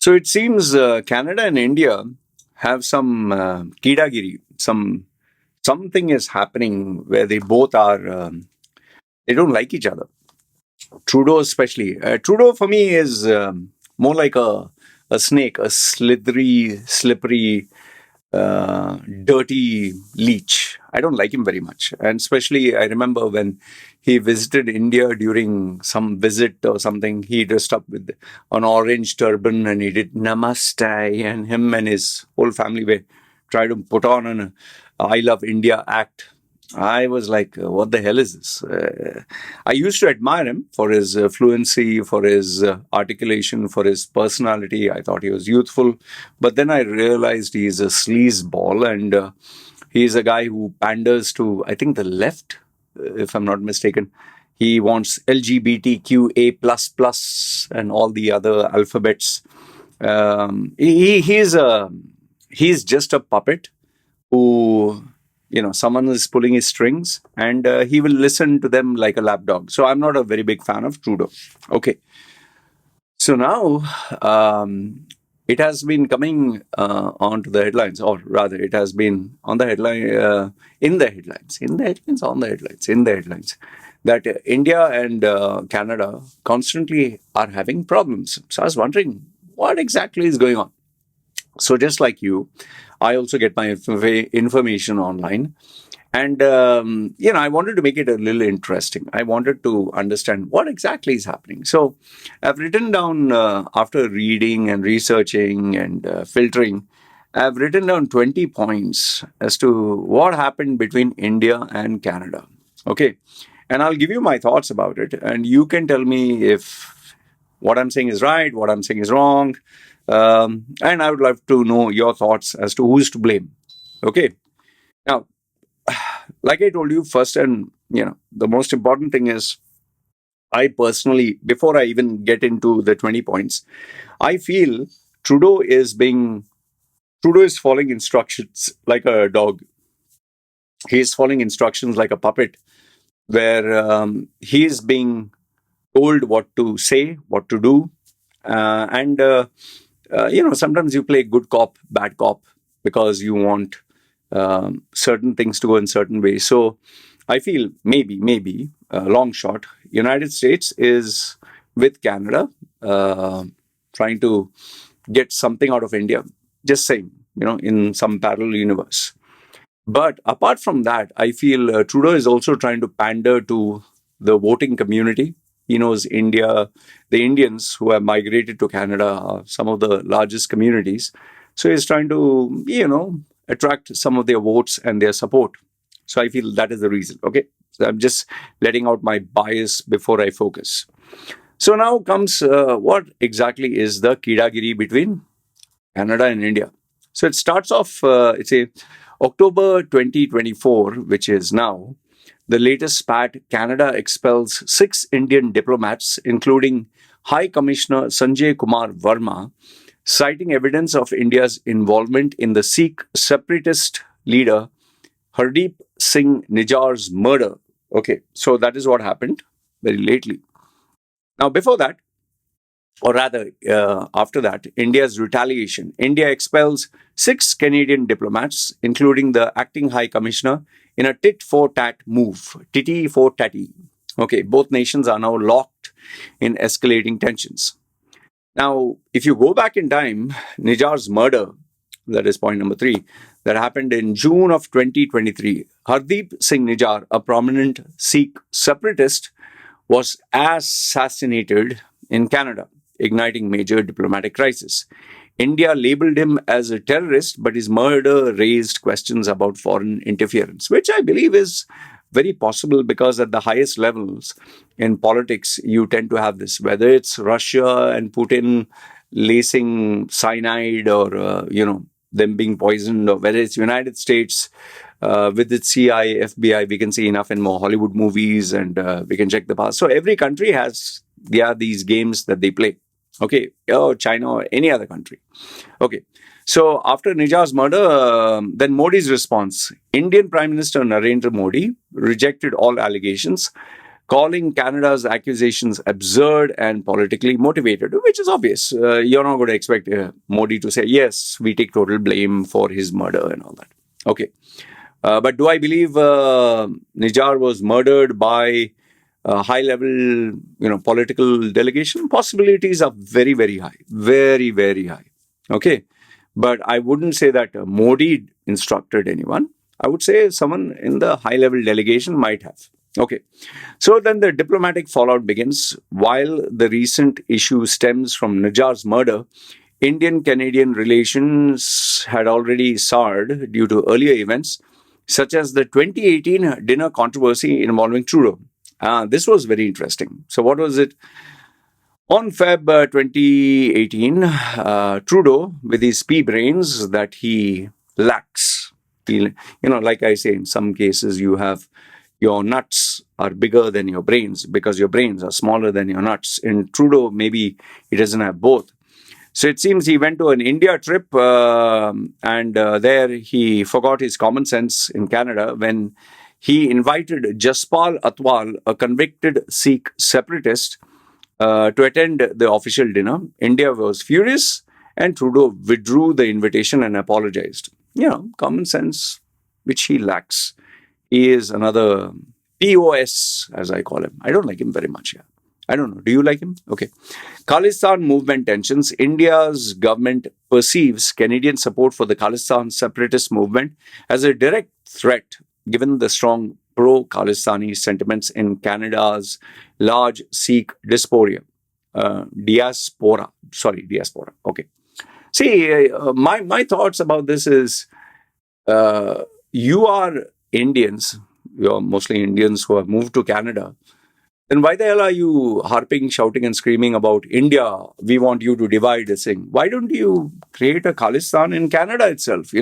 So it seems Canada and India have some kidagiri, something is happening where they both are, they don't like each other. Trudeau especially. Trudeau for me is more like a snake, a slithery, slippery, dirty leech. I don't like him very much. And especially, I remember when he visited India during some visit or something, he dressed up with an orange turban and he did namaste, and him and his whole family were trying to put on an I Love India act. I was like, what the hell is this? I used to admire him for his fluency, for his articulation, for his personality. I thought he was youthful. But then I realized he's a sleazeball, and he's a guy who panders to, I think, the left, if I'm not mistaken. He wants LGBTQA++ and all the other alphabets. He's just a puppet who, someone is pulling his strings, and he will listen to them like a lapdog. So I'm not a very big fan of Trudeau. Okay. So now it has been coming onto the headlines, or rather, it has been on the headline, in the headlines, that India and Canada constantly are having problems. So I was wondering, what exactly is going on? So just like you, I also get my information online. And, I wanted to make it a little interesting. I wanted to understand what exactly is happening. So I've written down, after reading and researching and filtering, I've written down 20 points as to what happened between India and Canada. Okay. And I'll give you my thoughts about it. And you can tell me if what I'm saying is right, what I'm saying is wrong. And I would love to know your thoughts as to who's to blame. Okay. Now, like I told you first, and the most important thing is, I personally, before I even get into the 20 points, I feel Trudeau is following instructions like a dog. He's following instructions like a puppet, where he's being told what to say, what to do, and sometimes you play good cop, bad cop, because you want certain things to go in certain ways. So I feel maybe long shot, United States is with Canada, trying to get something out of India. Just saying, in some parallel universe. But apart from that, I feel Trudeau is also trying to pander to the voting community. He knows India, the Indians who have migrated to Canada are some of the largest communities. So he's trying to, attract some of their votes and their support. So I feel that is the reason. Okay. So I'm just letting out my bias before I focus. So now comes what exactly is the Kidagiri between Canada and India. So it starts off, it's a October 2024, which is now. The latest spat, Canada expels 6 Indian diplomats, including High Commissioner Sanjay Kumar Verma, citing evidence of India's involvement in the Sikh separatist leader Hardeep Singh Nijjar's murder. Okay, so that is what happened very lately. Now, before that, or rather, after that, India's retaliation. India expels 6 Canadian diplomats, including the acting High Commissioner, in a tit-for-tat move. Titty for tatty. Okay, both nations are now locked in escalating tensions. Now, if you go back in time, Nijjar's murder, that is point number 3, that happened in June of 2023. Hardeep Singh Nijjar, a prominent Sikh separatist, was assassinated in Canada, igniting major diplomatic crisis. India labeled him as a terrorist, but his murder raised questions about foreign interference, which I believe is very possible because at the highest levels in politics, you tend to have this, whether it's Russia and Putin lacing cyanide or, them being poisoned, or whether it's United States with its CIA, FBI, we can see enough in more Hollywood movies, and we can check the past. So every country has these games that they play. Okay, China or any other country. Okay, so after Nijjar's murder, then Modi's response. Indian Prime Minister Narendra Modi rejected all allegations, calling Canada's accusations absurd and politically motivated, which is obvious. You're not going to expect Modi to say, yes, we take total blame for his murder and all that. Okay. But do I believe Nijjar was murdered by a high-level, political delegation? Possibilities are very, very high. Very, very high. Okay. But I wouldn't say that Modi instructed anyone. I would say someone in the high-level delegation might have. Okay. So then the diplomatic fallout begins. While the recent issue stems from Nijjar's murder, Indian-Canadian relations had already soured due to earlier events, such as the 2018 dinner controversy involving Trudeau. This was very interesting. So what was it? On Feb 2018, Trudeau, with his pea brains that he lacks, like I say, in some cases you have your nuts are bigger than your brains because your brains are smaller than your nuts. In Trudeau, maybe he doesn't have both. So it seems he went to an India trip and there he forgot his common sense in Canada when he invited Jaspal Atwal, a convicted Sikh separatist, to attend the official dinner. India was furious and Trudeau withdrew the invitation and apologized. Common sense, which he lacks. He is another POS, as I call him. I don't like him very much. Yeah. I don't know. Do you like him? Okay. Khalistan movement tensions. India's government perceives Canadian support for the Khalistan separatist movement as a direct threat, given the strong pro-Khalistani sentiments in Canada's large Sikh diaspora. Diaspora. Okay. See, my thoughts about this is, you are Indians. You're mostly Indians who have moved to Canada. Then why the hell are you harping, shouting and screaming about India? We want you to divide this thing. Why don't you create a Khalistan in Canada itself?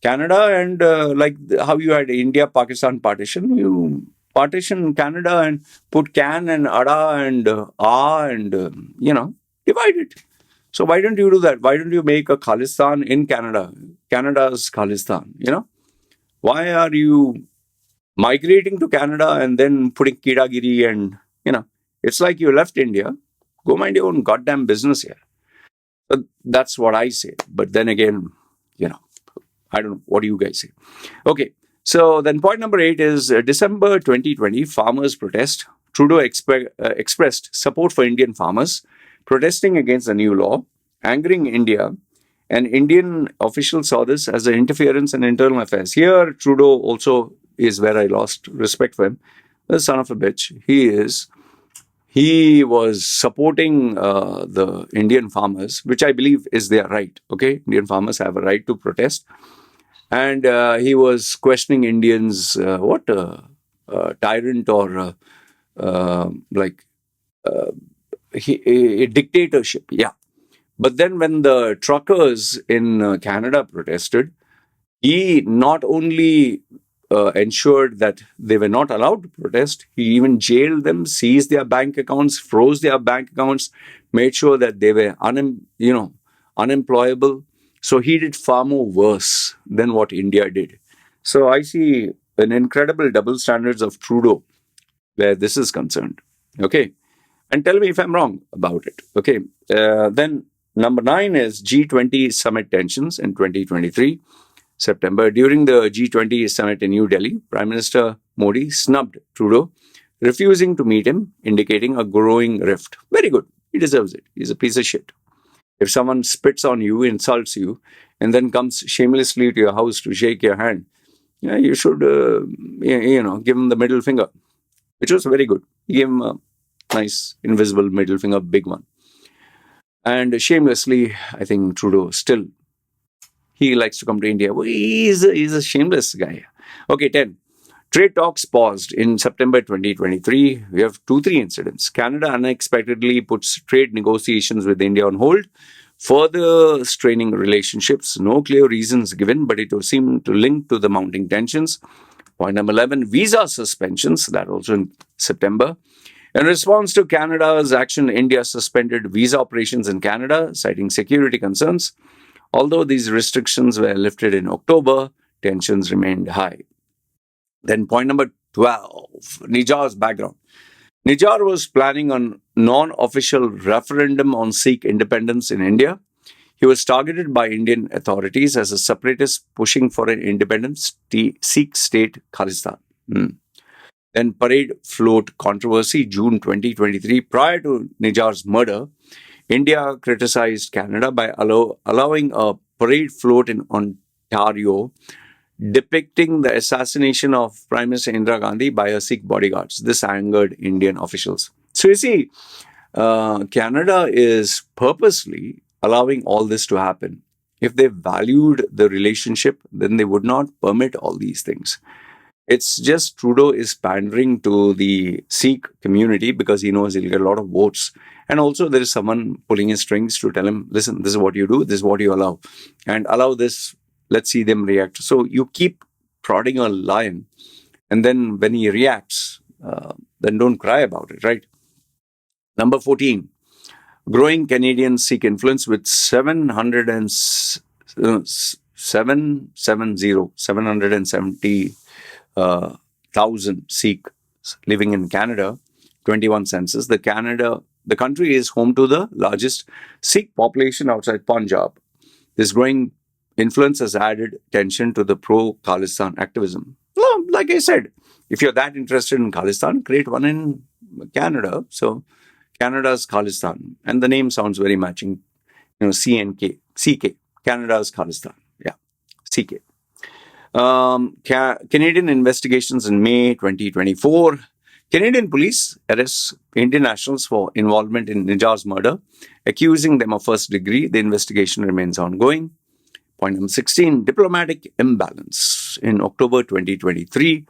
Canada and like how you had India-Pakistan partition, you partition Canada and put can and ada and and, divide it. So why don't you do that? Why don't you make a Khalistan in Canada? Canada's Khalistan, Why are you migrating to Canada and then putting Kiragiri and, it's like you left India. Go mind your own goddamn business here. But that's what I say. But then again, I don't know. What do you guys say? Okay. So then point number 8 is December 2020, farmers protest. Trudeau expressed support for Indian farmers, protesting against the new law, angering India. And Indian officials saw this as an interference in internal affairs. Here, Trudeau also is where I lost respect for him. The son of a bitch. He was supporting the Indian farmers, which I believe is their right. Okay, Indian farmers have a right to protest. And he was questioning Indians, tyrant or a dictatorship. Yeah. But then when the truckers in Canada protested, he not only ensured that they were not allowed to protest, he even jailed them, seized their bank accounts, froze their bank accounts, made sure that they were unemployable. So he did far more worse than what India did. So I see an incredible double standards of Trudeau where this is concerned. Okay. And tell me if I'm wrong about it. Okay. Then number 9 is G20 summit tensions in 2023. September. During the G20 summit in New Delhi, Prime Minister Modi snubbed Trudeau, refusing to meet him, indicating a growing rift. Very good. He deserves it. He's a piece of shit. If someone spits on you, insults you, and then comes shamelessly to your house to shake your hand, you should, give him the middle finger, which was very good. He gave him a nice invisible middle finger, big one. And shamelessly, I think Trudeau still, he likes to come to India. He's a shameless guy. Okay, 10. Trade talks paused in September 2023. We have 3 incidents. Canada unexpectedly puts trade negotiations with India on hold, further straining relationships. No clear reasons given, but it seemed to link to the mounting tensions. Point number 11, visa suspensions, that also in September. In response to Canada's action, India suspended visa operations in Canada, citing security concerns. Although these restrictions were lifted in October, tensions remained high. Then point number 12. Nijjar's background. Nijjar was planning a non-official referendum on Sikh independence in India. He was targeted by Indian authorities as a separatist pushing for an independent Sikh state, Khalistan. Then parade float controversy, June 2023. Prior to Nijjar's murder, India criticized Canada by allowing a parade float in Ontario depicting the assassination of Prime Minister Indira Gandhi by her Sikh bodyguards. This angered Indian officials. So you see, Canada is purposely allowing all this to happen. If they valued the relationship, then they would not permit all these things. It's just Trudeau is pandering to the Sikh community because he knows he'll get a lot of votes. And also there is someone pulling his strings to tell him, listen, this is what you do, this is what you allow. And allow this, let's see them react. So you keep prodding a lion. And then when he reacts, then don't cry about it, right? Number 14, growing Canadian Sikh influence with 770,000 Sikh living in Canada, 21 census. The country is home to the largest Sikh population outside Punjab. This growing influence has added tension to the pro-Khalistan activism. Well, like I said, if you're that interested in Khalistan, create one in Canada. So Canada's Khalistan. And the name sounds very matching. CNK, CK, Canada's Khalistan. Yeah, CK. Canadian investigations in May 2024. Canadian police arrests Indian nationals for involvement in Nijjar's murder, accusing them of first degree. The investigation remains ongoing. Point number 16, diplomatic imbalance. In October 2023,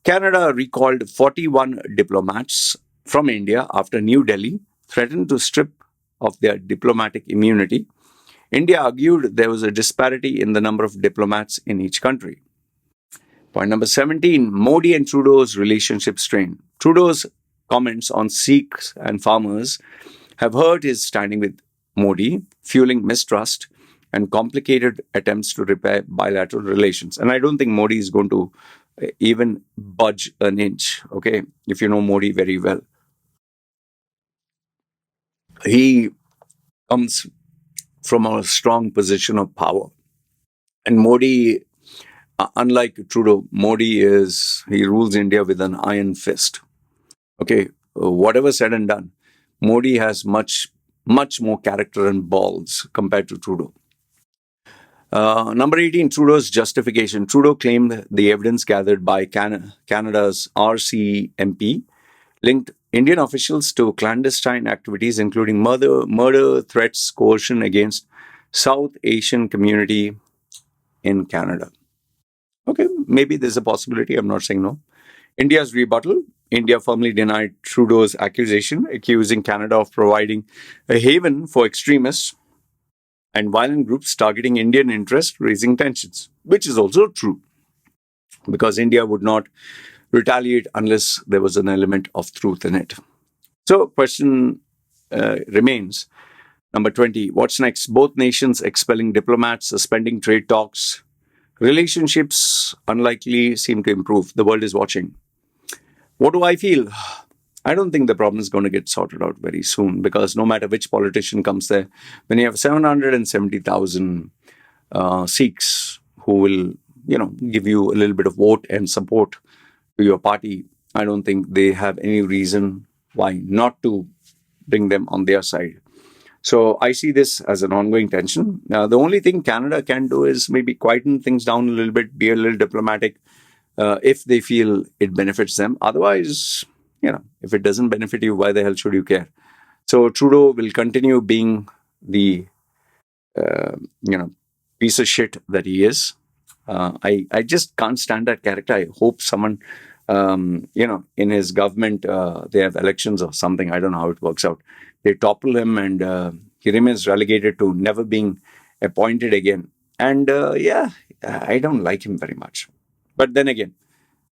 Canada recalled 41 diplomats from India after New Delhi threatened to strip of their diplomatic immunity. India argued there was a disparity in the number of diplomats in each country. Point number 17, Modi and Trudeau's relationship strained. Trudeau's comments on Sikhs and farmers have hurt his standing with Modi, fueling mistrust and complicated attempts to repair bilateral relations. And I don't think Modi is going to even budge an inch, okay, if you know Modi very well. He comes from a strong position of power. And Modi, unlike Trudeau, Modi he rules India with an iron fist. Okay, whatever said and done, Modi has much more character and balls compared to Trudeau. Number 18, Trudeau's justification. Trudeau claimed the evidence gathered by Canada's RCMP linked Indian officials to clandestine activities, including murder, threats, coercion against South Asian community in Canada. Okay, maybe there's a possibility. I'm not saying no. India's rebuttal. India firmly denied Trudeau's accusation, accusing Canada of providing a haven for extremists and violent groups targeting Indian interests, raising tensions, which is also true because India would not retaliate unless there was an element of truth in it. So, question remains. Number 20, what's next? Both nations expelling diplomats, suspending trade talks. Relationships unlikely seem to improve. The world is watching. What do I feel? I don't think the problem is going to get sorted out very soon because no matter which politician comes there, when you have 770,000 Sikhs who will, give you a little bit of vote and support to your party, I don't think they have any reason why not to bring them on their side. So I see this as an ongoing tension. Now, the only thing Canada can do is maybe quieten things down a little bit, be a little diplomatic if they feel it benefits them. Otherwise, if it doesn't benefit you, why the hell should you care? So Trudeau will continue being the, piece of shit that he is. I just can't stand that character. I hope someone, in his government, they have elections or something. I don't know how it works out. They topple him and he remains relegated to never being appointed again. And I don't like him very much. But then again,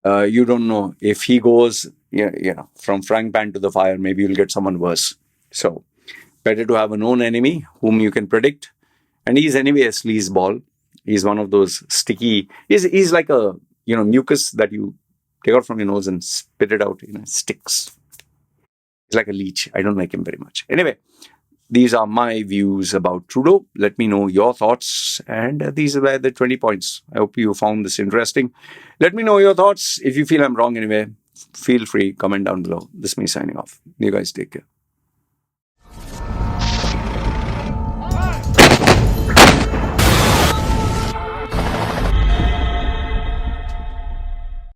you don't know if he goes, from frying pan to the fire, maybe you'll get someone worse. So better to have a known enemy whom you can predict. And he's anyway a sleazeball. He's one of those sticky, he's like a, mucus that you take out from your nose and spit it out in sticks. He's like a leech. I don't like him very much. Anyway, these are my views about Trudeau. Let me know your thoughts. And these are the 20 points. I hope you found this interesting. Let me know your thoughts. If you feel I'm wrong anyway, feel free, comment down below. This is me signing off. You guys take care.